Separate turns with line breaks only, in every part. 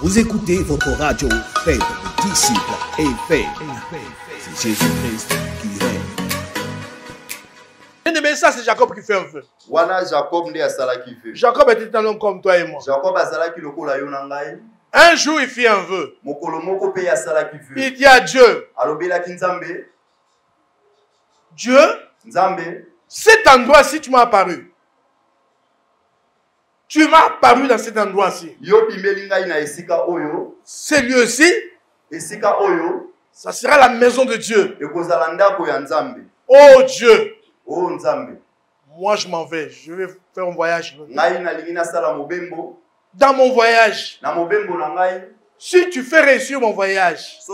Vous écoutez votre radio faite de disciples et faits. C'est Jésus-Christ qui règne.
Mais ça, c'est Jacob qui fait un vœu. Jacob était un homme comme toi et moi. Un jour, il fit un vœu. Il dit à Dieu, Dieu, cet endroit-ci, tu m'as apparu. Tu m'as apparu dans cet endroit-ci. Ce lieu-ci, ça sera la maison de Dieu. Oh Dieu, moi je m'en vais. Je vais faire un voyage. Dans mon voyage, si tu fais réussir mon voyage, si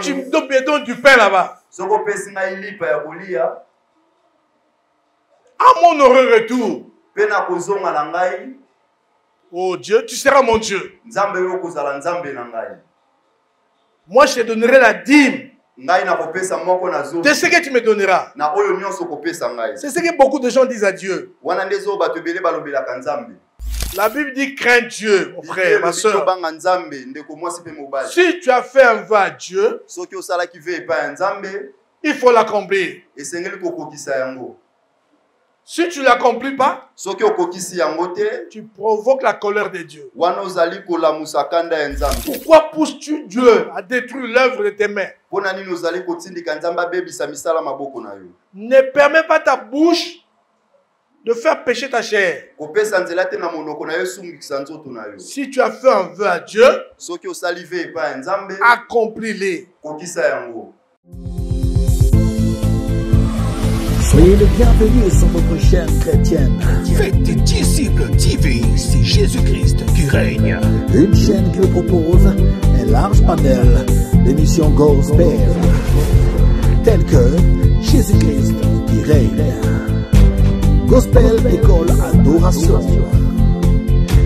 tu me donnes du pain là-bas, à mon heureux retour, oh Dieu, tu seras mon Dieu. Moi, je te donnerai la dîme de ce que tu me donneras. C'est ce que beaucoup de gens disent à Dieu. La Bible dit crains Dieu, mon frère, ma soeur. Si tu as fait un vœu à Dieu, il faut l'accomplir. Si tu ne l'accomplis pas, tu provoques la colère de Dieu. Pourquoi pousses-tu Dieu à détruire l'œuvre de tes mains? Ne permets pas ta bouche de faire pécher ta chair. Si tu as fait un vœu à Dieu, accomplis-les.
Soyez les bienvenus sur votre chaîne chrétienne.
Faites des disciples TV, c'est Jésus-Christ qui règne.
Une chaîne qui vous propose un large panel d'émissions gospel, telles que Jésus-Christ qui règne, Gospel École Adoration,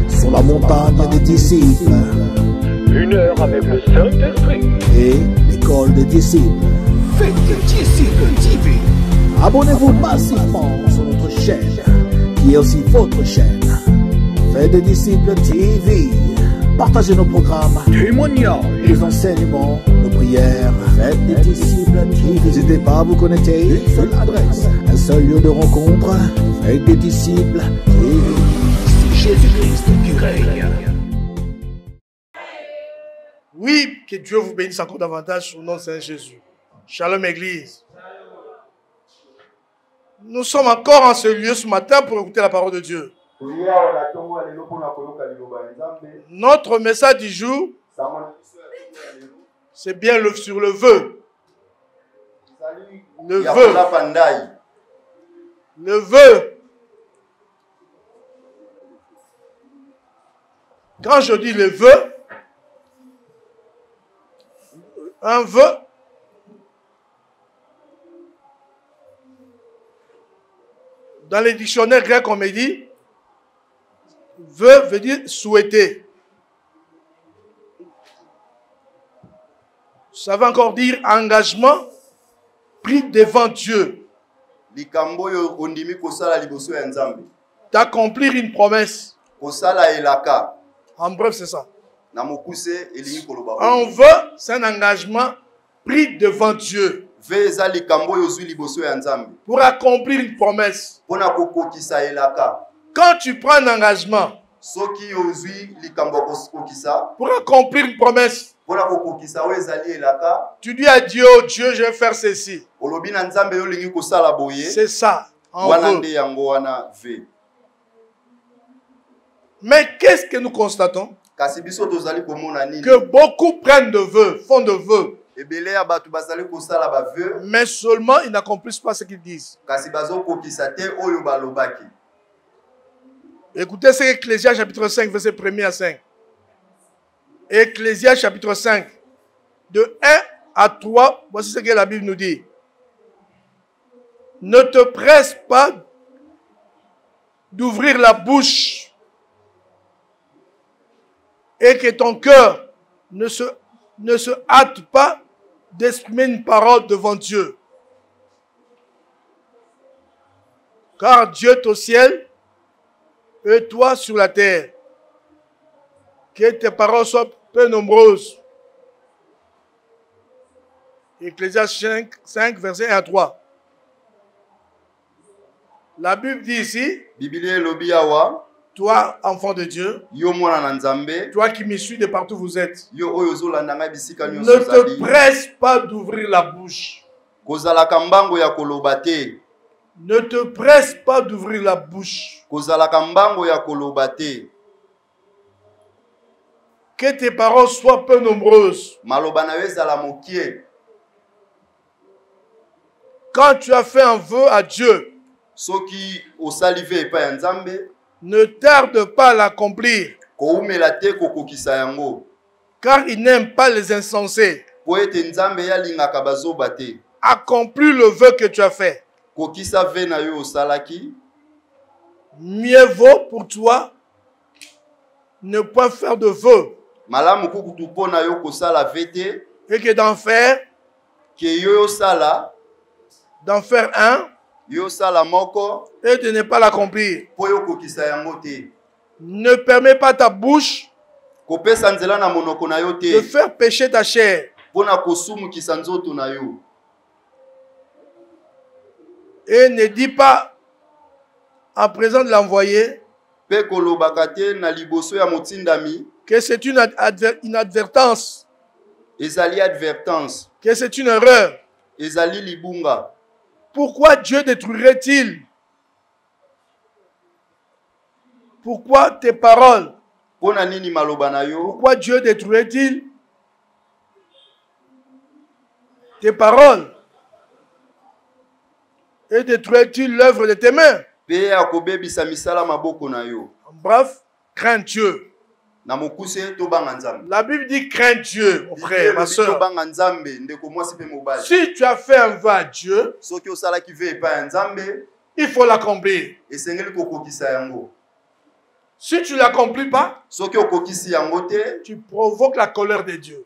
sur la montagne des disciples,
Une heure avec le Saint-Esprit.
et l'école des disciples.
Faites des disciples TV.
Abonnez-vous massivement sur notre chaîne, qui est aussi votre chaîne. Faites des disciples TV. Partagez nos programmes,
Témoignages.
les enseignements, nos prières. Faites des disciples TV. N'hésitez pas à vous connecter. Une seule adresse, un seul lieu de rencontre. Faites des disciples TV.
C'est Jésus-Christ qui règne.
Oui, que Dieu vous bénisse encore davantage au nom de Saint Jésus. Shalom Église. Nous sommes encore en ce lieu ce matin pour écouter la parole de Dieu. Notre message du jour, c'est bien sur le vœu. Le vœu. Le vœu. Quand je dis le vœu, un vœu, dans les dictionnaires grecs, on me dit, vœu veut dire souhaiter. Ça veut encore dire engagement pris devant Dieu. D'accomplir une promesse. En bref, c'est ça. Un vœu, c'est un engagement pris devant Dieu. Pour accomplir une promesse. Quand tu prends un engagement pour accomplir une promesse, tu dis à Dieu, oh Dieu, je vais faire ceci. C'est ça. Un vœu. Mais qu'est-ce que nous constatons? Que beaucoup prennent de vœux, font de vœux. Mais seulement ils n'accomplissent pas ce qu'ils disent. Écoutez ce qu'Ecclésiaste chapitre 5, verset 1er à 5. Ecclésiaste chapitre 5, de 1 à 3, voici ce que la Bible nous dit. Ne te presse pas d'ouvrir la bouche et que ton cœur ne se hâte pas d'exprimer une parole devant Dieu. Car Dieu est au ciel et toi sur la terre. Que tes paroles soient peu nombreuses. Ecclésiaste 5, verset 1 à 3. La Bible dit ici, toi, enfant de Dieu, toi qui me suis de partout où vous êtes, ne te presse pas d'ouvrir la bouche. Ne te presse pas d'ouvrir la bouche. Que tes paroles soient peu nombreuses. Quand tu as fait un vœu à Dieu, ne tarde pas à l'accomplir. Car il n'aime pas les insensés. Accomplis le vœu que tu as fait. Mieux vaut pour toi ne pas faire de vœu et que d'en faire un et de ne pas l'accomplir. Ne permets pas ta bouche de faire pécher ta chair. Et ne dis pas en présence de l'envoyé que c'est une advertence, que c'est une erreur. Pourquoi Dieu détruirait-il? Pourquoi tes paroles? Pourquoi Dieu détruirait-il tes paroles? Et détruirait-il l'œuvre de tes mains? Bref, crains Dieu. La Bible dit crains Dieu, mon frère, ma soeur. Si tu as fait un vœu à Dieu, il faut l'accomplir. Si tu ne l'accomplis pas, tu provoques la colère de Dieu.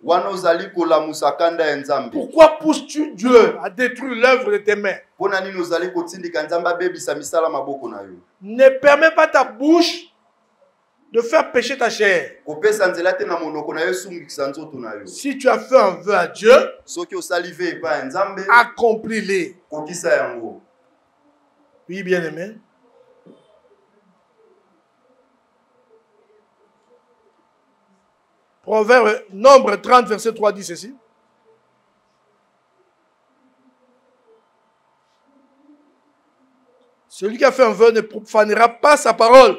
Pourquoi pousses-tu Dieu à détruire l'œuvre de tes mains? Ne permets pas ta bouche de faire pécher ta chair. Si tu as fait un vœu à Dieu, accomplis-les. Oui, bien-aimé. Proverbe, Nombre 30, verset 3 dit ceci. Celui qui a fait un vœu ne profanera pas sa parole.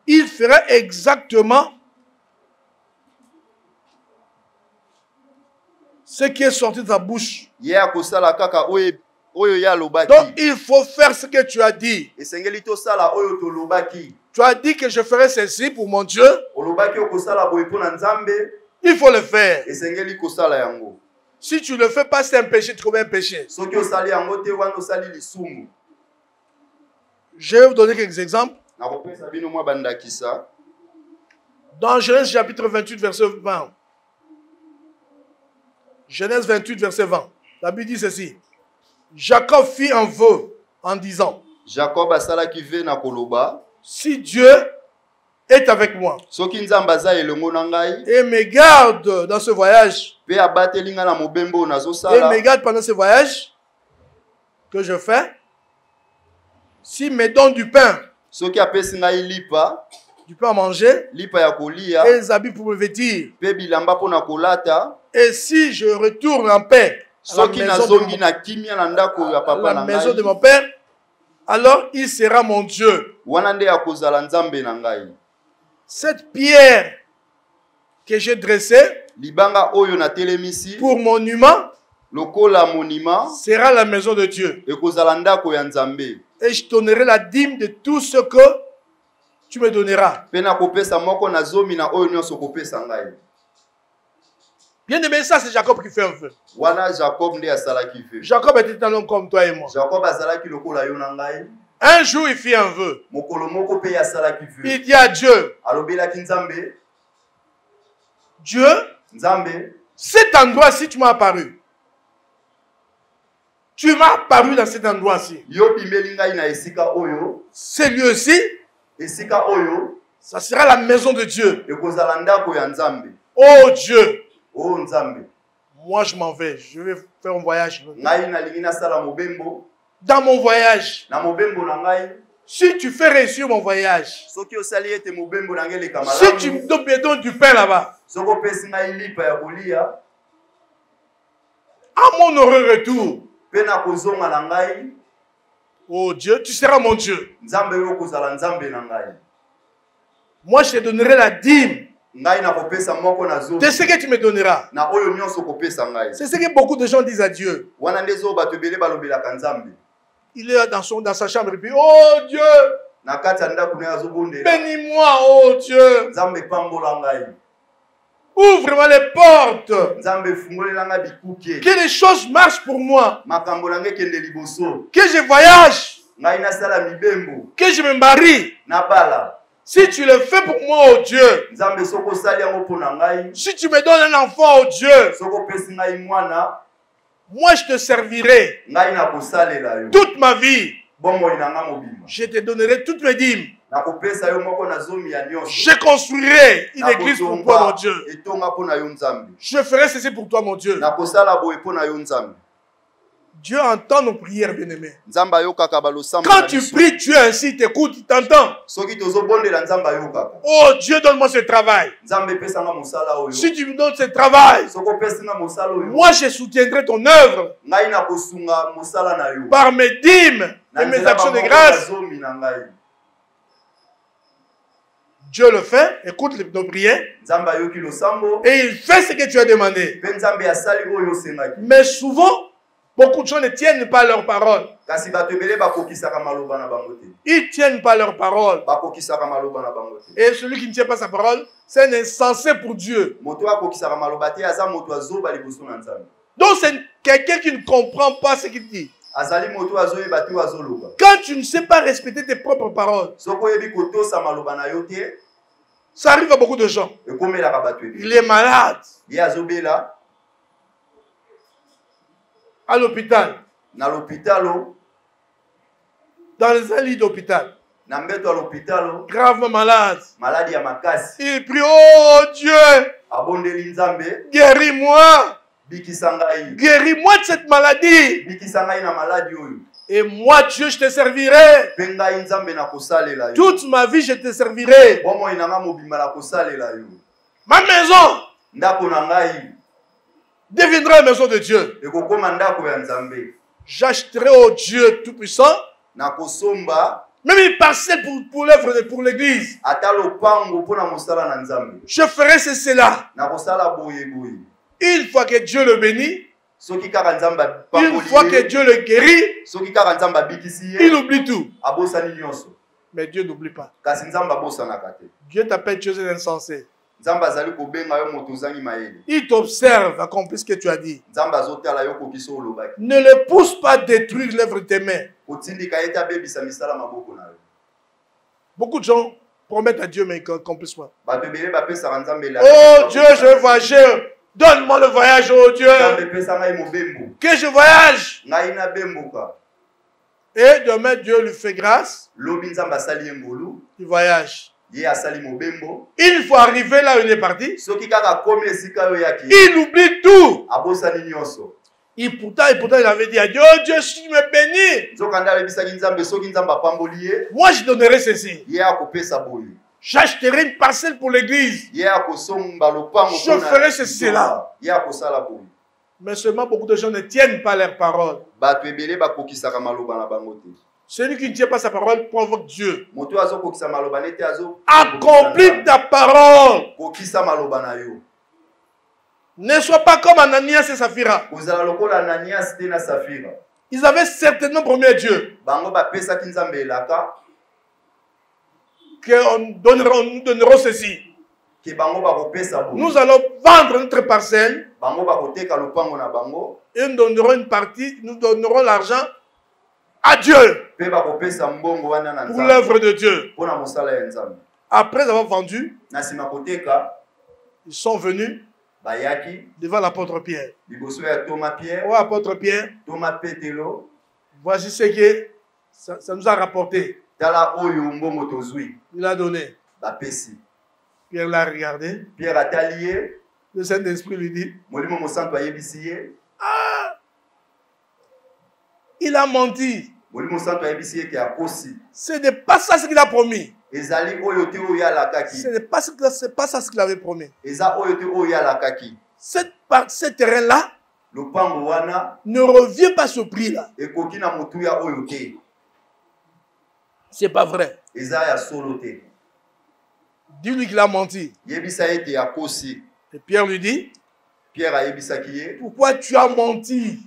Il fera exactement ce qui est sorti de sa bouche. Donc il faut faire ce que tu as dit. Tu as dit que je ferai ceci pour mon Dieu. Il faut le faire. Si tu ne le fais pas, c'est un péché, tu commets un péché. Je vais vous donner quelques exemples. Dans Genèse chapitre 28, verset 20. Genèse 28, verset 20. La Bible dit ceci. Jacob fit un vœu en disant, si Dieu est avec moi et me garde dans ce voyage, et me garde pendant ce voyage que je fais, s'il me donne du pain à manger, et des habits pour me vêtir, et si je retourne en paix à la maison de mon père, alors il sera mon Dieu. Cette pierre que j'ai dressée pour monument sera la maison de Dieu. Et je donnerai la dîme de tout ce que tu me donneras. Bien aimé, ça c'est Jacob qui fait un vœu. Jacob était un homme comme toi et moi. Un jour il fit un vœu. Il dit à Dieu, Dieu, cet endroit-ci tu m'as apparu. Tu m'as apparu dans cet endroit-ci. Ce lieu-ci, Ça sera la maison de Dieu. Oh Dieu. Moi je m'en vais. Je vais faire un voyage. Dans mon voyage. Si tu fais réussir mon voyage. Si tu me donnes du pain là-bas. À mon heureux retour. Oh Dieu, tu seras mon Dieu. Moi, je te donnerai la dîme. C'est ce que tu me donneras. C'est ce que beaucoup de gens disent à Dieu. Il est dans sa chambre et puis, oh Dieu, bénis-moi, oh Dieu. Ouvre-moi les portes. Que les choses marchent pour moi. Que je voyage. Que je me marie. Si tu le fais pour moi, oh Dieu. Si tu me donnes un enfant, oh Dieu. Moi, je te servirai toute ma vie. Je te donnerai toutes mes dîmes. Je construirai une église pour toi, mon Dieu. Je ferai ceci pour toi, mon Dieu. Dieu entend nos prières, bien-aimés. Quand tu pries, Dieu ainsi, il t'écoute, il t'entend. Oh Dieu, donne-moi ce travail. Si tu me donnes ce travail, moi je soutiendrai ton œuvre par mes dîmes et mes actions de grâce. Dieu le fait, écoute nos prières, et il fait ce que tu as demandé. Mais souvent, beaucoup de gens ne tiennent pas leurs paroles. Ils ne tiennent pas leurs paroles. Et celui qui ne tient pas sa parole, c'est un insensé pour Dieu. Donc c'est quelqu'un qui ne comprend pas ce qu'il dit. Quand tu ne sais pas respecter tes propres paroles, ça arrive à beaucoup de gens. Il est malade. À l'hôpital. Dans un lit d'hôpital. Gravement malade. Il prie, oh Dieu, guéris-moi. Guéris-moi de cette maladie. Et moi, Dieu, je te servirai. Toute ma vie, je te servirai. Ma maison deviendra la maison de Dieu. J'achèterai au Dieu Tout-Puissant même une parcelle pour l'œuvre, pour l'église. Je ferai cela. Une fois que Dieu le bénit, une fois que Dieu le guérit, il oublie tout. Mais Dieu n'oublie pas. Dieu t'appelle Dieu insensé. Il t'observe, accomplis ce que tu as dit. Ne le pousse pas à détruire l'œuvre de tes mains. Beaucoup de gens promettent à Dieu, mais ils n'accomplissent pas. Oh Dieu, je veux voyager. Donne-moi le voyage, oh Dieu. Que je voyage. Et demain, Dieu lui fait grâce. Il voyage. Une fois arrivé là où il est parti, il oublie tout. Et pourtant il avait dit à Dieu, oh Dieu, si tu me bénis, moi je donnerai ceci. J'achèterai une parcelle pour l'église. Je ferai ceci là. Mais seulement beaucoup de gens ne tiennent pas leurs paroles. Celui qui ne tient pas sa parole provoque Dieu. Accomplis ta parole. Ne sois pas comme Ananias et Saphira. Ils avaient certainement promis à Dieu que nous donnerons ceci. Nous allons vendre notre parcelle et nous donnerons une partie, nous donnerons l'argent à Dieu pour l'œuvre de Dieu. Après avoir vendu, ils sont venus devant l'apôtre Pierre. Oh, apôtre Pierre, voici ce que ça nous a rapporté. Il a donné. Pierre l'a regardé.
Pierre a talié.
Le Saint-Esprit lui dit, ah, il a menti. Ce n'est pas ça ce qu'il a promis. Ce n'est pas ça ce qu'il avait promis. Ce terrain-là ne revient pas ce prix-là. C'est pas vrai. Dis-lui qu'il a menti. Et Pierre lui dit, pourquoi tu as menti?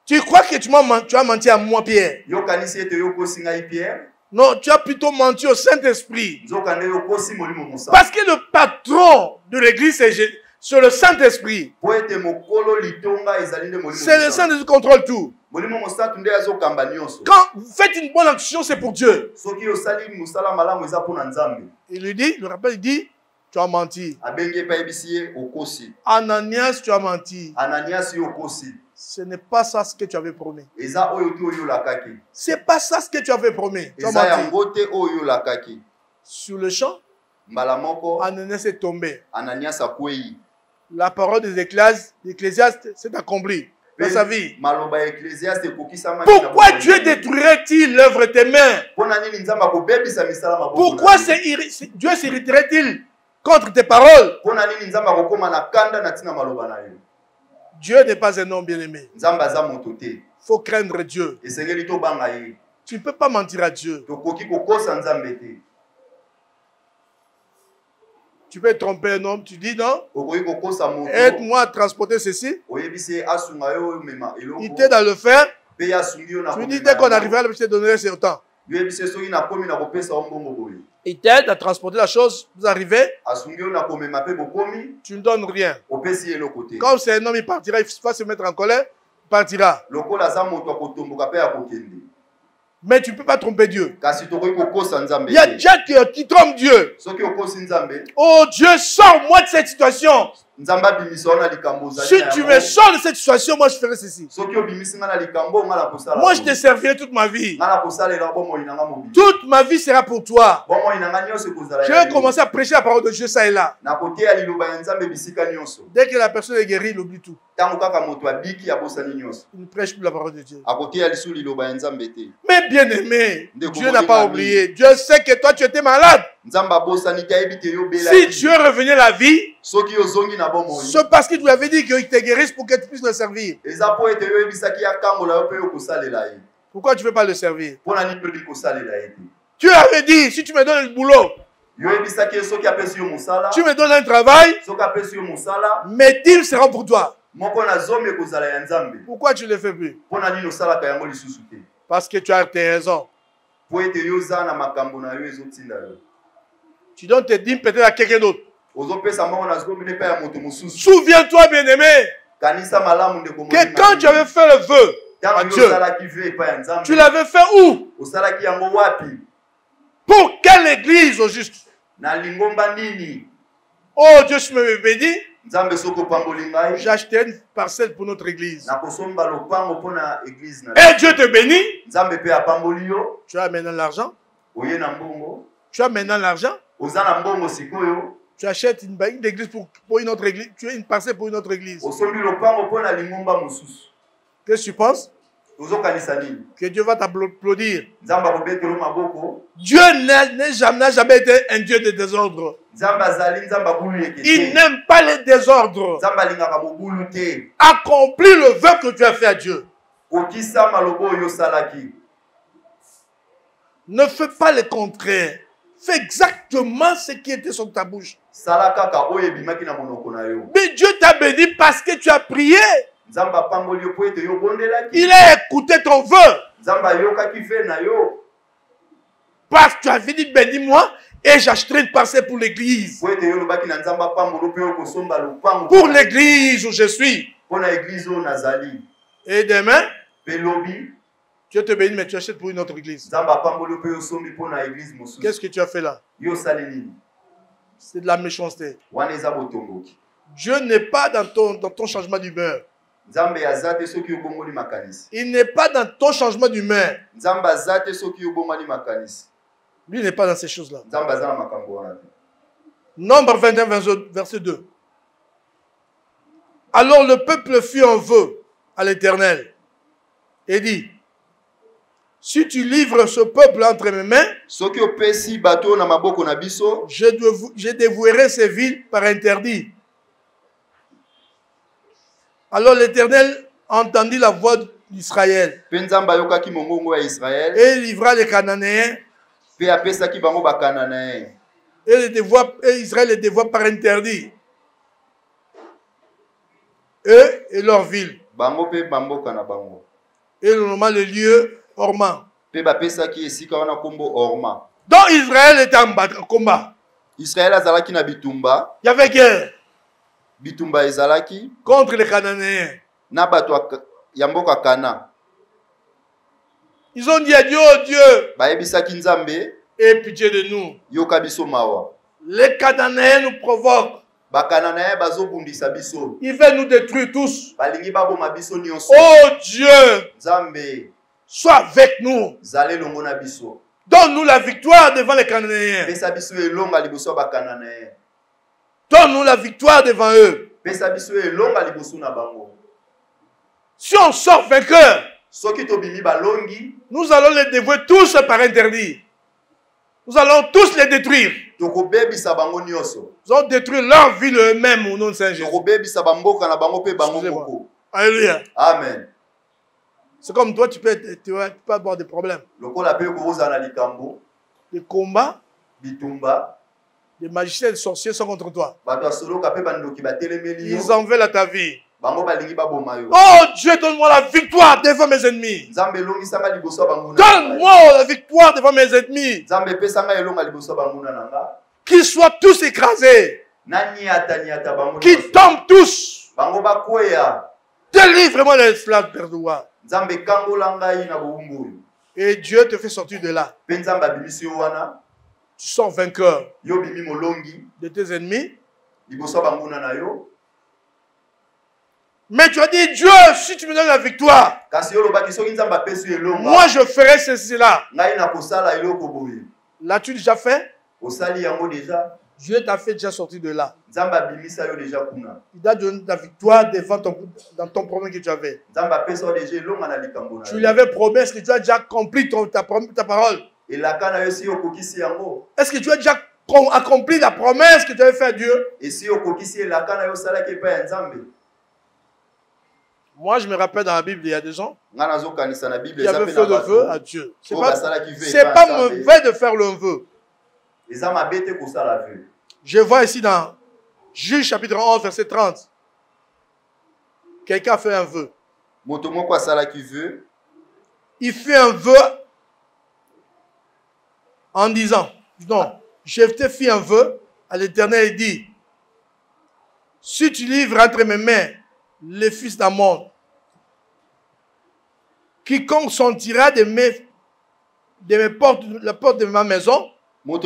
Tu crois que tu as menti à moi, Pierre? Non, tu as plutôt menti au Saint-Esprit. Parce que le patron de l'église, c'est le Saint-Esprit. C'est le Saint-Esprit qui contrôle tout. Quand vous faites une bonne action, c'est pour Dieu. Il lui dit, le rappel, il dit, tu as menti. Ananias, tu as menti. Ce n'est pas ça ce que tu avais promis. C'est pas ça ce que tu avais promis. Tu as menti. Sur le champ, Ananias est tombé. La parole des Ecclésiastes s'est accomplie dans sa vie. Pourquoi Dieu détruirait-il l'œuvre de tes mains? Pourquoi Dieu s'irriterait-il contre tes paroles? Dieu n'est pas un homme bien-aimé. Il faut craindre Dieu. Tu ne peux pas mentir à Dieu. Tu peux tromper un homme, tu dis non, aide-moi à transporter ceci. Il t'aide à le faire. Tu dis dès qu'on arrivera, je te donnerai ce temps. Il t'aide à transporter la chose, vous arrivez, tu ne donnes rien. Comme c'est un homme, il partira, il va se mettre en colère, il partira. Mais tu ne peux pas tromper Dieu. Il y a déjà qui trompe Dieu. Oh Dieu, sors-moi de cette situation. Si tu me sors de cette situation, moi je ferai ceci. Moi je te servirai toute ma vie. Toute ma vie sera pour toi. Je vais commencer à prêcher la parole de Dieu, ça et là. Dès que la personne est guérie, il oublie tout. Il ne prêche plus la parole de Dieu. Mais bien aimé, Dieu n'a pas oublié. Dieu sait que toi tu étais malade. Si Dieu revenait à la vie, c'est parce qu'il lui avait dit qu'il te guérisse pour que tu puisses le servir. Pourquoi tu ne veux pas le servir? Tu avais dit, si tu me donnes le boulot, tu me donnes un travail, mes dîmes seront pour toi. Pourquoi tu ne le fais plus? Parce que tu as tes raisons. Tu donnes tes dîmes peut-être à quelqu'un d'autre. Souviens-toi, bien-aimé, que quand tu avais fait le vœu à Dieu, tu l'avais fait où? Pour quelle église au juste? Oh Dieu, je me bénis. J'ai acheté une parcelle pour notre église. Et Dieu te bénit. Tu as maintenant l'argent. Tu as maintenant l'argent. Tu achètes une église pour une autre église. Tu as une parcelle pour une autre église. Qu'est-ce que tu penses? Que Dieu va t'applaudir. Dieu n'a jamais été un Dieu de désordre. Il n'aime pas les désordres. Accomplis le vœu que tu as fait à Dieu. Ne fais pas le contraire. Fais exactement ce qui était sur ta bouche. Mais Dieu t'a béni parce que tu as prié. Il a écouté ton vœu. Parce que tu avais dit bénis-moi et j'achèterai une parcelle pour l'église. Pour l'église où je suis. Et demain, Dieu te bénit, mais tu achètes pour une autre église. Qu'est-ce que tu as fait là? C'est de la méchanceté. Dieu n'est pas dans ton changement d'humeur. Il n'est pas dans ton changement d'humeur. Lui n'est pas dans ces choses-là. Nombre 21, verset 2. Alors le peuple fit un vœu à l'Éternel et dit, si tu livres ce peuple entre mes mains, je dévouerai ces villes par interdit. Alors l'Éternel entendit la voix d'Israël et livra les Cananéens et Israël les dévoie par interdit. Eux et leur ville. Et le nomma le lieu Orma. Donc Israël était en combat. Il y avait guerre contre les Cananéens. Ils ont dit à Dieu, oh Dieu, aie pitié de nous. Les Cananéens nous provoquent. Ils veulent nous détruire tous. Oh Dieu, sois avec nous. Donne-nous la victoire devant les Cananéens. Donne-nous la victoire devant eux. Si on sort vainqueur, nous allons les dévouer tous par interdit. Nous allons tous les détruire. Ils ont détruit leur ville eux-mêmes au nom de Saint Jésus. Alléluia. Amen. C'est comme toi, tu peux avoir des problèmes. Les combats, les magiciens et les sorciers sont contre toi. Ils en veulent à ta vie. Oh Dieu, donne-moi la victoire devant mes ennemis. Donne-moi la victoire devant mes ennemis. Qu'ils soient tous écrasés. Qu'ils tombent tous. Délivre-moi les esclaves perdois. Et Dieu te fait sortir de là. Tu sors vainqueur de tes ennemis. Mais tu as dit, Dieu, si tu me donnes la victoire, moi je ferai ceci-là. L'as-tu déjà fait? Dieu t'a fait déjà sortir de là. Il t'a donné la victoire dans ton problème que tu avais. Tu lui avais promis, est-ce que tu as déjà accompli ta parole? Est-ce que tu as déjà accompli la promesse que tu avais faite à Dieu? Moi, je me rappelle dans la Bible, il y a des gens qui avaient fait le vœu à Dieu. Ce n'est pas mauvais de faire le vœu. Je vois ici dans Juge chapitre 11, verset 30. Quelqu'un a fait un vœu. Il fait un vœu en disant, non, Jephthé fit un vœu à l'Éternel et dit, si tu livres entre mes mains les fils d'Ammon, quiconque sortira de mes portes, la porte de ma maison, au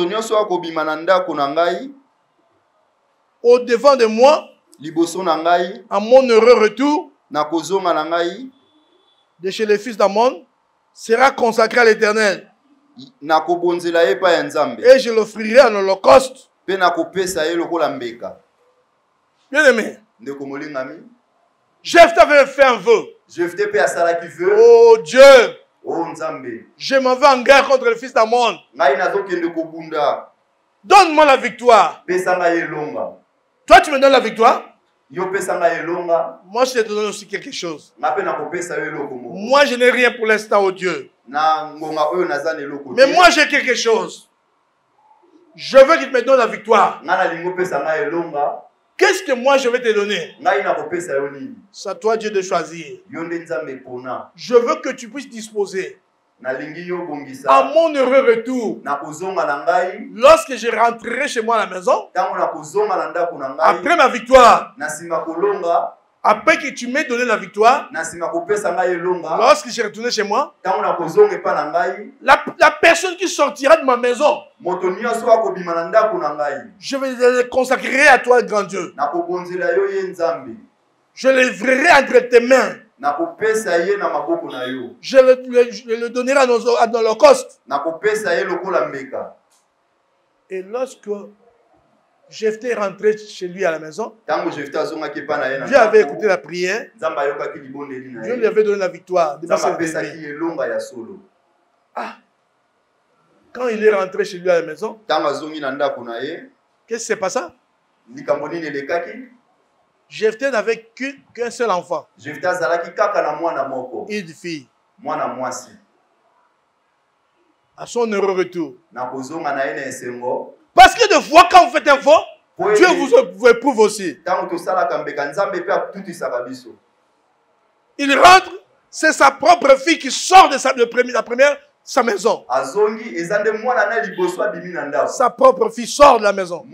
devant de moi, à mon heureux retour, de chez les fils d'Ammon, sera consacré à l'Éternel. Et je l'offrirai en holocauste. Bien aimé, Jephthé avait fait un vœu. Oh Dieu, je m'en vais en guerre contre les fils d'Ammon. Donne-moi la victoire. Toi, tu me donnes la victoire. Moi, je te donne aussi quelque chose. Moi, je n'ai rien pour l'instant, oh Dieu. Mais moi, j'ai quelque chose. Je veux qu'il me donne la victoire. Qu'est-ce que moi je vais te donner? C'est à toi, Dieu, de choisir. Je veux que tu puisses disposer à mon heureux retour. Lorsque je rentrerai chez moi à la maison, après ma victoire, après que tu m'aies donné la victoire, lorsque je retournerai chez moi, la personne qui sortira de ma maison, je vais le consacrer à toi, grand Dieu. Je le livrerai entre tes mains. Je le donnerai à l'Holocauste. Et lorsque Jephthé est rentré chez lui à la maison, Dieu avait écouté la prière, Dieu lui avait donné la victoire. Ah, quand il est rentré chez lui à la maison, qu'est-ce qui s'est passé? Jephthé n'avait qu'un seul enfant. Une fille. À son heureux retour. Parce que de fois, quand vous faites un faux, Dieu vous éprouve aussi. Il rentre, c'est sa propre fille qui sort de sa maison. Sa propre fille sort de la maison.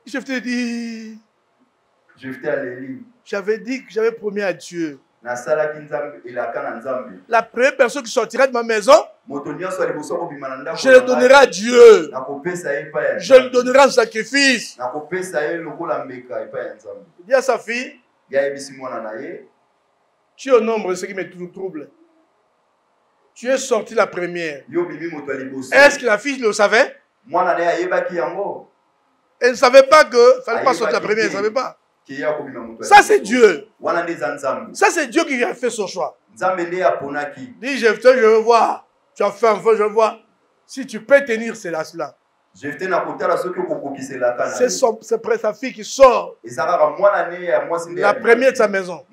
Jephthé dit, j'avais dit que j'avais promis à Dieu. La première personne qui sortira de ma maison, je le donnerai à Dieu. Je le donnerai en sacrifice. Il dit à sa fille, tu es au nombre de ce qui me trouble. Tu es sorti la première. Est-ce que la fille le savait? Elle ne savait pas que il ne fallait pas sortir la première, elle ne savait pas. Ça c'est Dieu. Ça c'est Dieu qui a fait son choix. Dis Jephthé, je veux voir. Tu as fait un feu, je veux voir. Si tu peux tenir cela. C'est sa fille qui sort. La première de sa maison.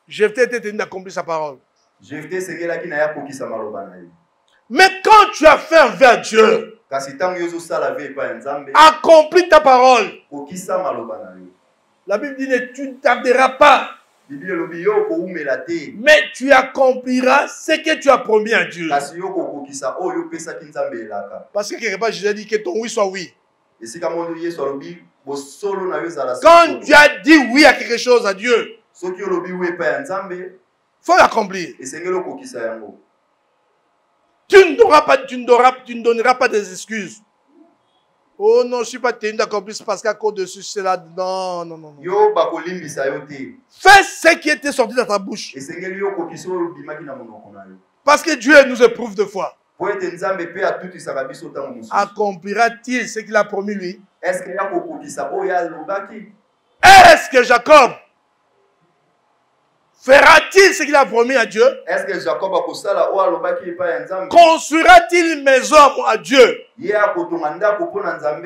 Jephthé était tenu d'accomplir sa parole. Mais quand tu as fait un vœu à Dieu, accomplis ta parole. La Bible dit, tu ne tarderas pas. Mais tu accompliras ce que tu as promis à Dieu. Parce que quelque part, Jésus a dit que ton oui soit oui. Quand tu as dit oui à quelque chose à Dieu, il faut l'accomplir. Tu ne donneras pas des excuses. Oh non, je ne suis pas tenu d'accomplir parce qu'à cause de ceci, là. Non. Fais ce qui était sorti de ta bouche. Parce que Dieu nous éprouve de foi. Accomplira-t-il ce qu'il a promis lui? Est-ce que Jacob fera-t-il ce qu'il a promis à Dieu? Construira-t-il une maison à Dieu?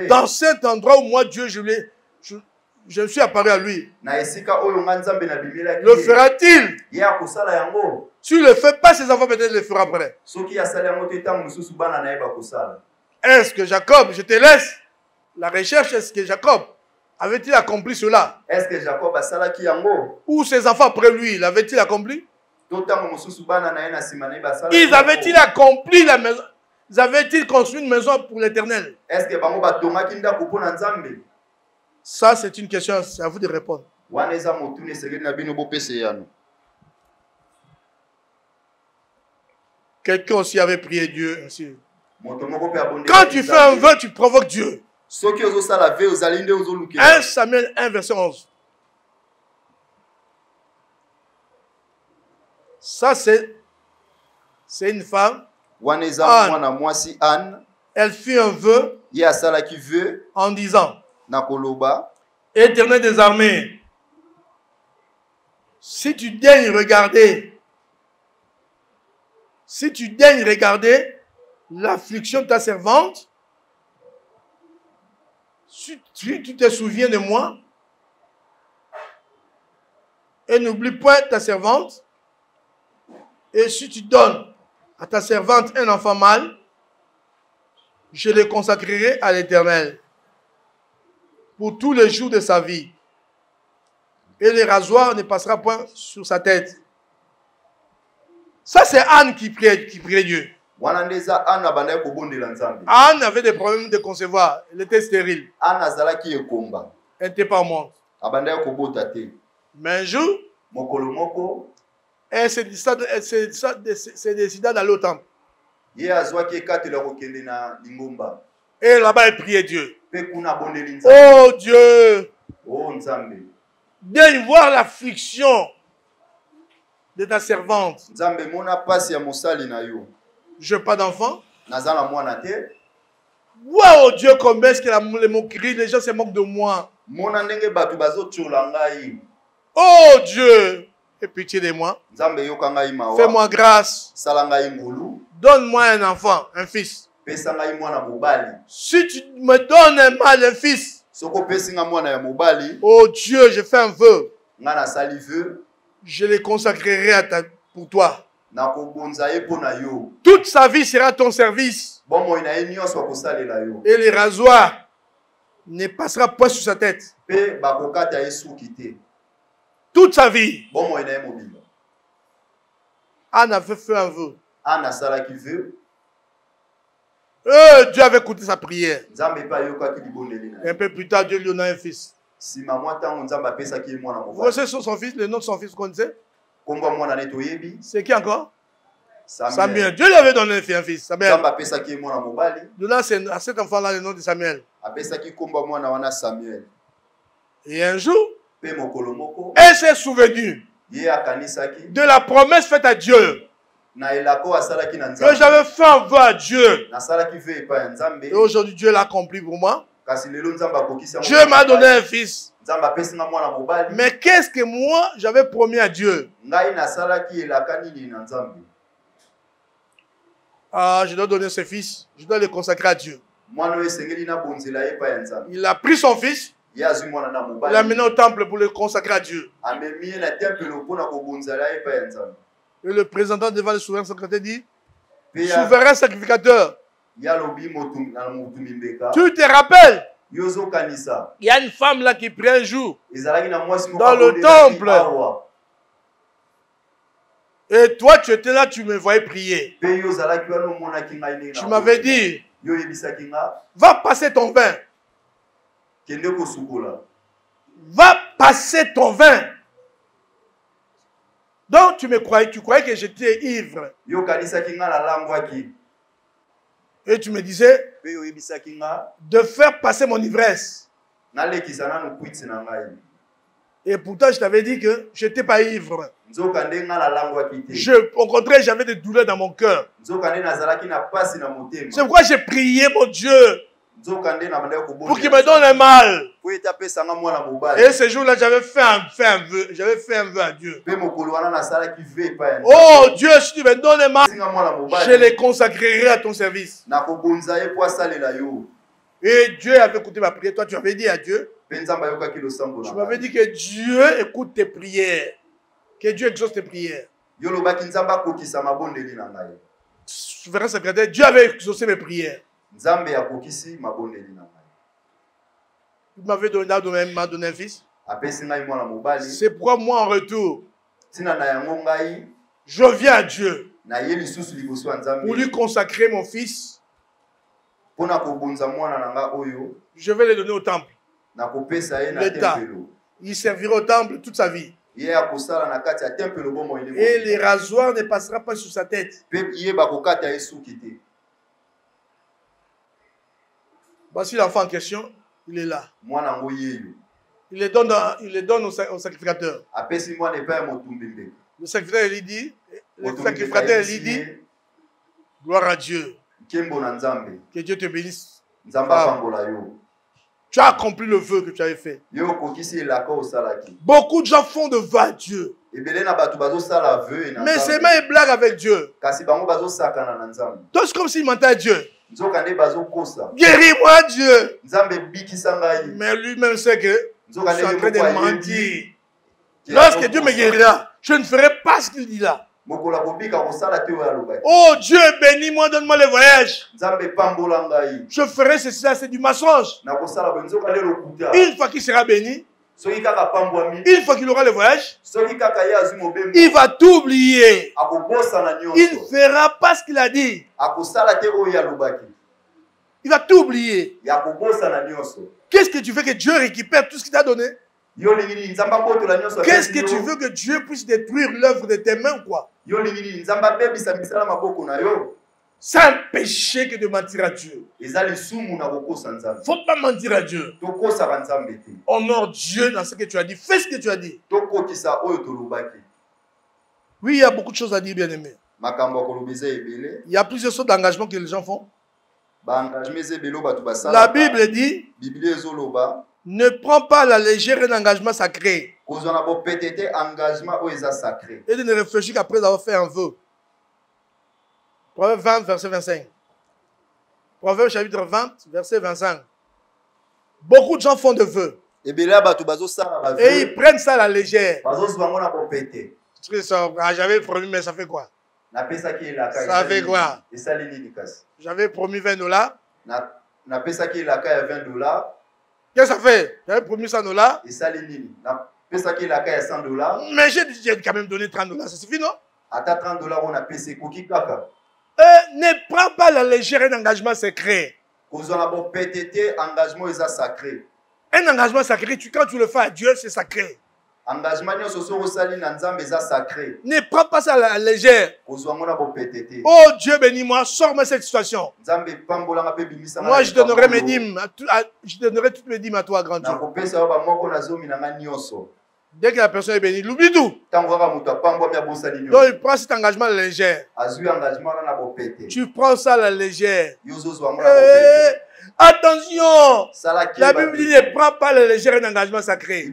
Dans cet endroit où moi, Dieu, je me suis apparu à lui. Le fera-t-il? Si il ne le fait pas, ses enfants peut-être le feront après. Est-ce que Jacob, je te laisse la recherche, est-ce que Jacob avait-il accompli cela? Est-ce que Jacob a salaki yango? Ou ses enfants après lui, l'avaient-il accompli? Ils avaient-ils accompli la maison? Ils avaient-ils construit une maison pour l'Éternel? Est-ce que ça, c'est une question, c'est à vous de répondre. Quelqu'un aussi avait prié Dieu ainsi. Quand tu fais un vœu, tu provoques Dieu. 1 Samuel 1, verset 11. Ça, c'est une femme. Anne. Elle fit un vœu en disant, Éternel des armées, si tu daignes regarder l'affliction de ta servante, si tu te souviens de moi, et n'oublie point ta servante, et si tu donnes à ta servante un enfant mâle, je le consacrerai à l'Éternel pour tous les jours de sa vie. Et le rasoir ne passera point sur sa tête. Ça, c'est Anne qui priait Dieu. Anne avait des problèmes de concevoir. Elle était stérile. Elle n'était pas morte. Mais un jour, elle s'est décida d'aller au temple. Et là-bas, il priait Dieu. Oh Dieu, viens voir l'affliction de ta servante. Je n'ai pas d'enfant. Wow, Dieu, combien est-ce que les moqueries, les gens se moquent de moi. Oh Dieu, aie pitié de moi. Fais-moi grâce. Donne-moi un enfant, un fils. Si tu me donnes un mâle, un fils. Oh Dieu, je fais un vœu. Je les consacrerai pour toi. Toute sa vie sera à ton service. Et les rasoirs ne passera pas sur sa tête. Toute sa vie. Anne avait fait un vœu. Dieu avait écouté sa prière. Un peu plus tard, Dieu lui donna un fils. Voici son fils, le nom de son fils, vous connaissez? C'est qui encore? Samuel. Dieu lui avait donné un fils. Samuel. Donna à cet enfant-là le nom de Samuel. Et un jour, elle s'est souvenue de la promesse faite à Dieu. Que j'avais fait un vœu à Dieu. Et aujourd'hui, Dieu l'a accompli pour moi. Dieu m'a donné un fils. Mais qu'est-ce que moi, j'avais promis à Dieu? Ah, je dois donner ce fils. Je dois le consacrer à Dieu. Il a pris son fils. Il l'a amené au temple pour le consacrer à Dieu. Et le présentant devant le souverain sacrificateur dit, souverain sacrificateur, tu te rappelles? Il y a une femme là qui prie un jour dans le temple. Et toi, tu étais là, tu me voyais prier. Tu m'avais dit, va passer ton vin. Va passer ton vin. Donc tu croyais que j'étais ivre. Et tu me disais de faire passer mon ivresse. Et pourtant je t'avais dit que je n'étais pas ivre. Au contraire, j'avais des douleurs dans mon cœur. C'est pourquoi j'ai prié mon Dieu pour qu'il me donne un mâle. Et ce jour-là, j'avais fait un vœu. J'avais fait un vœu à Dieu. Oh Dieu, si tu me donnes un mâle, je les consacrerai à ton service. Et Dieu avait écouté ma prière. Toi, tu avais dit à Dieu. Tu m'avais dit que Dieu écoute tes prières. Que Dieu exauce tes prières. Souverain secrétaire, Dieu avait exaucé mes prières. Il m'avait donné un fils. C'est pourquoi moi en retour, je viens à Dieu pour lui consacrer mon fils. Je vais le donner au temple. L'État. Il servira au temple toute sa vie. Et les rasoirs ne passera pas sur sa tête. Voici l'enfant en question, il est là. Il les donne au sacrificateur. Le sacrificateur lui dit, gloire à Dieu. Que Dieu te bénisse. Tu as accompli le vœu que tu avais fait. Beaucoup de gens font de vœux à Dieu. Mais c'est même une blague avec Dieu. Toi, c'est comme s'il mentait à Dieu. Guéris-moi, Dieu. Mais lui-même sait que je suis en train de mentir. Lorsque Dieu me guérira, je ne ferai pas ce qu'il dit là. Oh Dieu, bénis-moi, donne-moi le voyage. Je ferai ceci, c'est du mensonge. Une fois qu'il sera béni, une fois qu'il aura le voyage, il va tout oublier. Il ne fera pas ce qu'il a dit. Il va tout oublier. Qu'est-ce que tu veux que Dieu récupère tout ce qu'il t'a donné? Qu'est-ce que tu veux que Dieu puisse détruire l'œuvre de tes mains, quoi? C'est un péché que de mentir à Dieu. Il ne faut pas mentir à Dieu. Honore Dieu dans ce que tu as dit. Fais ce que tu as dit. Oui, il y a beaucoup de choses à dire, bien aimé. Il y a plusieurs sortes d'engagements que les gens font. La Bible dit, ne prends pas à la légère un engagement sacré. Et de ne réfléchir qu'après avoir fait un vœu. Proverbe 20, verset 25. Proverbe chapitre 20, verset 25. Beaucoup de gens font de vœux. Et ils prennent ça à la légère. J'avais promis, mais ça fait quoi? Ça fait quoi? J'avais promis $20. Qu'est-ce que ça fait? J'avais promis $100. Mais j'ai quand même donné $30. Ça suffit, non? Ne prends pas la légère un engagement secret. Un engagement sacré, quand tu le fais à Dieu, c'est sacré. Ne prends pas ça à la légère. Oh Dieu, bénis-moi, sors-moi cette situation. Moi, je donnerai mes dîmes, je donnerai toutes mes dîmes à toi, grand Dieu. Dès que la personne est bénie, il oublie tout. Donc il prend cet engagement à la légère. Tu prends ça à la légère. Attention! La Bible dit ne prends pas à la légère un engagement sacré.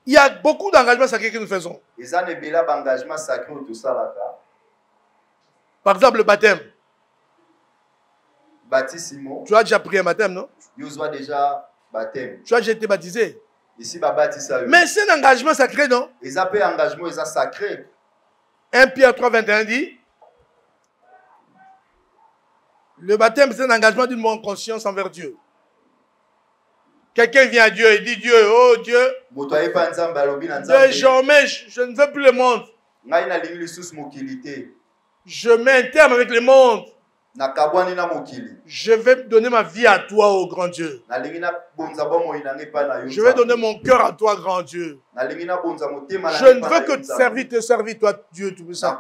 Il y a beaucoup d'engagements sacrés que nous faisons. Par exemple, le baptême. Tu as déjà pris un baptême, non? Tu as déjà été baptisé. Mais c'est un engagement sacré, non? 1 Pierre 3, 21 dit, le baptême, c'est un engagement d'une bonne conscience envers Dieu. Quelqu'un vient à Dieu et dit, Dieu, oh Dieu, désormais, je ne veux plus le monde. Je mets un terme avec le monde. Je vais donner ma vie à toi, ô grand Dieu. Je vais donner mon cœur à toi, grand Dieu. Je ne veux que te servir, toi, Dieu Tout-Puissant.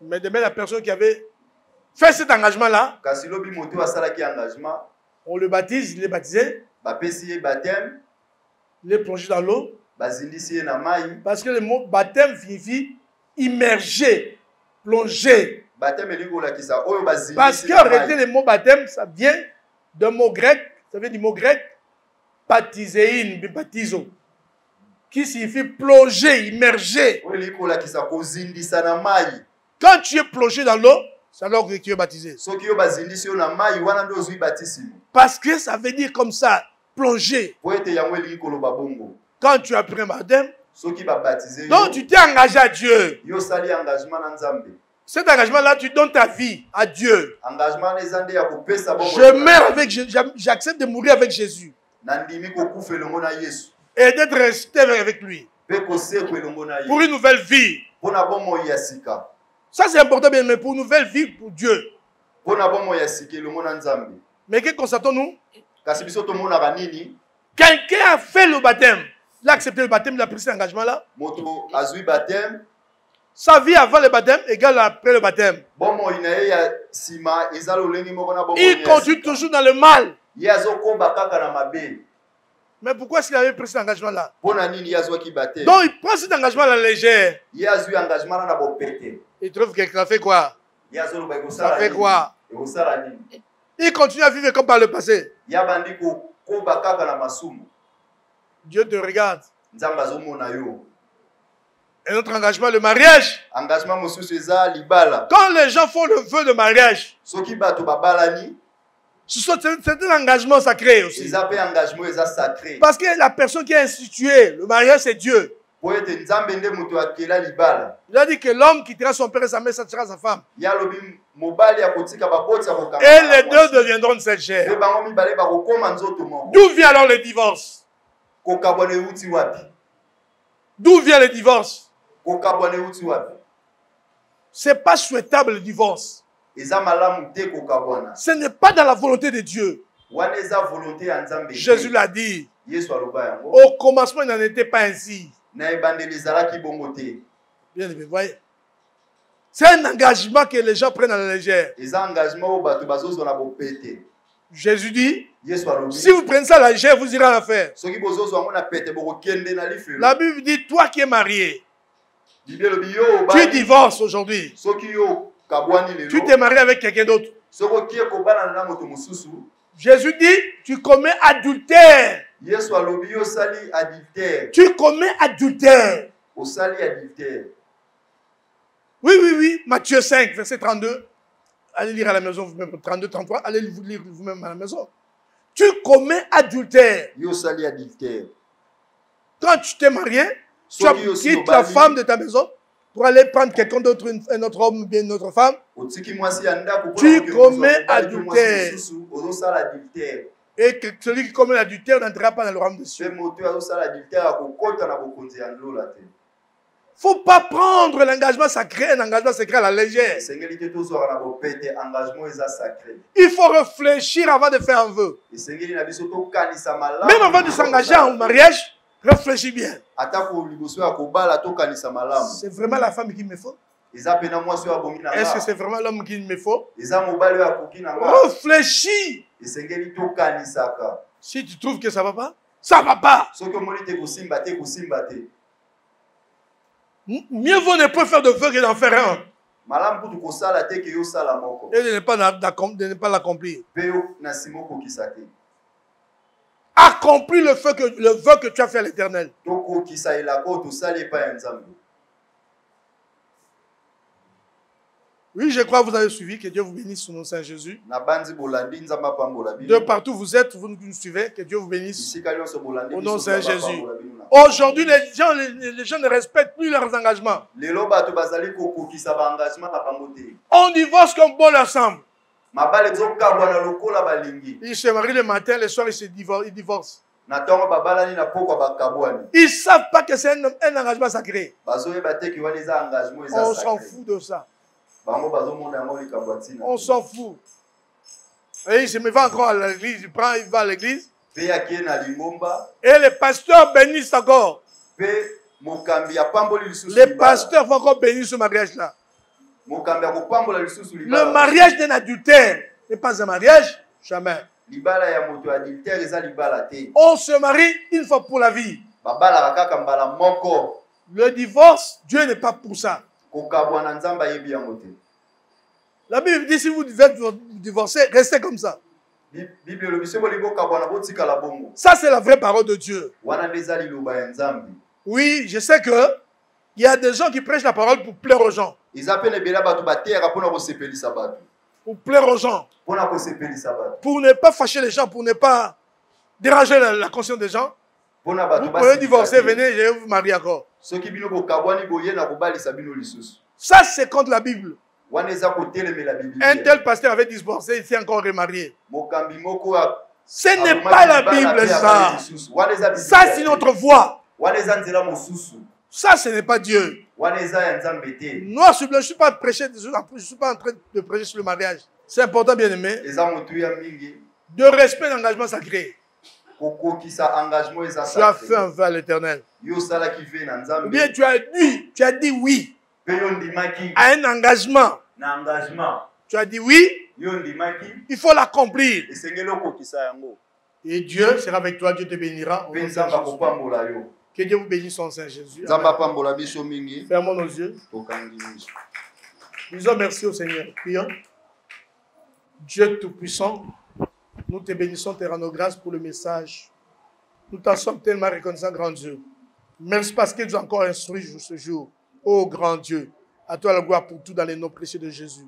Mais demain, la personne qui avait fait cet engagement-là, on le baptise, il est baptisé, il est plongé dans l'eau. Parce que le mot baptême signifie immerger. Plonger. Parce qu'en réalité, le mot baptême, ça vient d'un mot grec, ça vient du mot grec, baptiséin, baptizo, qui signifie plonger, immerger. Quand tu es plongé dans l'eau, c'est alors que tu es baptisé. Parce que ça veut dire comme ça, plonger. Quand tu as pris un baptême, donc tu t'es engagé à Dieu. Cet engagement-là, tu donnes ta vie à Dieu. Je meurs avec Jésus, j'accepte de mourir avec Jésus. Et d'être resté avec lui. Pour une nouvelle vie. Ça c'est important, bien, mais pour une nouvelle vie pour Dieu. Mais que constatons-nous? Quelqu'un a fait le baptême. Il a accepté le baptême, il a pris cet engagement-là. Sa vie avant le baptême égale après le baptême. Il continue toujours dans le mal. Mais pourquoi est-ce qu'il avait pris cet engagement-là? Donc il prend cet engagement à la légère. Il trouve que ça fait quoi? Ça fait quoi? Il continue à vivre comme par le passé. Dieu te regarde. Et notre engagement, le mariage. Quand les gens font le vœu de mariage, c'est un engagement sacré aussi. Parce que la personne qui a institué le mariage, c'est Dieu. Il a dit que l'homme quittera son père et sa mère, ça sera sa femme. Et les deux deviendront de cette chair. D'où vient alors le divorce? D'où vient le divorce? Ce n'est pas souhaitable le divorce. Ce n'est pas dans la volonté de Dieu. Jésus l'a dit. Au commencement, il n'en était pas ainsi. Bien aimé, voyez. C'est un engagement que les gens prennent à la légère. Jésus dit, si vous prenez ça à la légère, vous irez à l'enfer. La Bible dit, toi qui es marié, tu divorces aujourd'hui. Tu t'es marié avec quelqu'un d'autre. Jésus dit, tu commets adultère. Tu commets adultère. Oui. Matthieu 5, verset 32. Allez lire à la maison vous-même, 32, 33. Allez lire vous-même à la maison. Tu commets adultère. Quand tu t'es marié, tu quittes la femme de ta maison pour aller prendre quelqu'un d'autre, un autre homme ou bien une autre femme. Tu commets adultère. Et que celui qui commet l'adultère n'entrera pas dans le royaume des cieux. Il ne faut pas prendre l'engagement sacré, un engagement sacré à la légère. Il faut réfléchir avant de faire un vœu. Même avant de s'engager en mariage, réfléchis bien. C'est vraiment la femme qu'il me faut? Est-ce que c'est vraiment l'homme qu'il me faut? Réfléchis. Si tu trouves que ça ne va pas, ça ne va pas. Mieux vaut ne pas faire de vœu que d'en faire un. Et de ne pas l'accomplir. Accomplis le vœu que tu as fait à l'Éternel. Oui, je crois que vous avez suivi. Que Dieu vous bénisse sous le nom de Saint Jésus. De partout où vous êtes, vous nous suivez. Que Dieu vous bénisse au nom de Saint Jésus. Aujourd'hui, les gens ne respectent plus leurs engagements. On divorce comme bon ensemble. Ils se marient le matin, le soir, ils divorcent. Ils ne savent pas que c'est un engagement sacré. On s'en fout de ça. On s'en fout. Et il se met encore à l'église, il va à l'église. Et les pasteurs bénissent encore. Les pasteurs vont encore bénir ce mariage-là. Le mariage d'un adultère n'est pas un mariage, jamais. On se marie une fois pour la vie. Le divorce, Dieu n'est pas pour ça. La Bible dit si vous devez divorcer, restez comme ça. Ça, c'est la vraie parole de Dieu. Oui, je sais que il y a des gens qui prêchent la parole pour plaire aux gens. Pour plaire aux gens. Pour ne pas fâcher les gens, pour ne pas déranger la conscience des gens. Vous pouvez divorcer, venez, je vais vous marier encore. Ça, c'est contre la Bible. Un tel pasteur avait divorcé, il s'est encore remarié. Ce n'est pas la Bible, ça. Ça, c'est notre voie. Ça, ce n'est pas Dieu. Moi, je ne suis pas prêché, je suis pas en train de prêcher sur le mariage. C'est important, bien aimé. De respect d'engagement sacré. Tu as fait un vœu à l'Éternel. Ou bien tu as dit oui à un engagement. Tu as dit oui, il faut l'accomplir. Et Dieu sera avec toi, Dieu te bénira. Que Dieu vous bénisse en Saint Jésus. Fermons nos yeux. Disons merci au Seigneur. Prions. Dieu Tout-Puissant, nous te bénissons, te rendons grâce pour le message. Nous t'en sommes tellement reconnaissants, grand Dieu. Merci parce que tu as encore instruit ce jour. Oh grand Dieu, à toi la gloire pour tout dans les noms précieux de Jésus.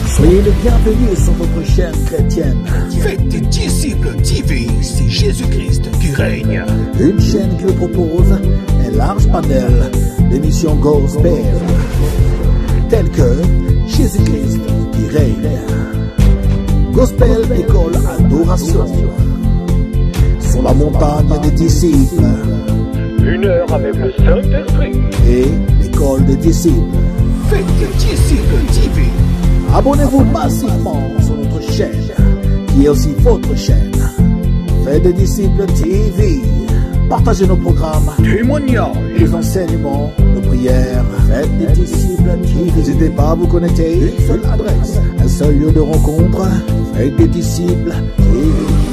Soyez les bienvenus sur votre chaîne chrétienne.
Faites des disciples TV, c'est Jésus-Christ qui règne.
Une chaîne qui vous propose un large panel d'émissions gospel, telles que Jésus-Christ qui règne, Gospel École Adoration, sur la montagne des disciples,
1 heure avec le Saint-Esprit
et l'école des disciples.
Faites des disciples TV.
Abonnez-vous massivement sur notre chaîne, qui est aussi votre chaîne. Faites des disciples TV. Partagez nos programmes,
témoignages,
les enseignements, nos prières. Faites des disciples TV. N'hésitez pas à vous connecter. Une seule adresse, un seul lieu de rencontre. Faites des disciples TV.